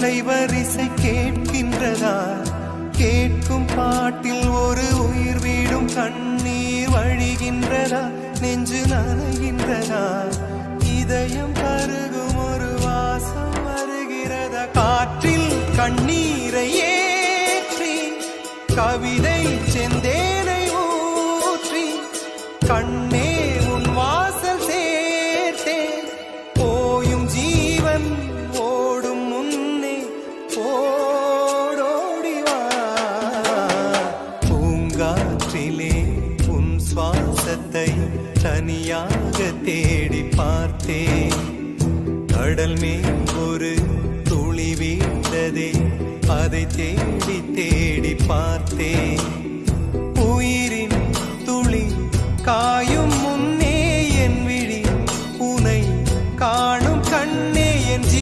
அலைவரிசை கேட்கின்றதா? கேட்கும் பாட்டில் ஒரு உயிர் வீடும் கண்ணீர் வழிகின்றதா? நெஞ்சு நனைகின்றதா? இதயம் கருகும் ஒரு வாசம் வருகிறதா? காற்றில் கண்ணீரை ஏற்றி கவிதை செந்தேனை ஊற்றி கண்ணே உன் வாசல் சேர்த்தேன். போயும் ஜீவன் ஓடும் முன்னே ஓடோடிவா. பூங்காற்றிலே உன் சுவாசத்தை தனியாக தேடி பார்த்தேன். கடல் மேல் ஒரு துளி வீழ்ந்ததே, அதை தேடி தேடி பார்த்தேன். உயிரின் துளி காய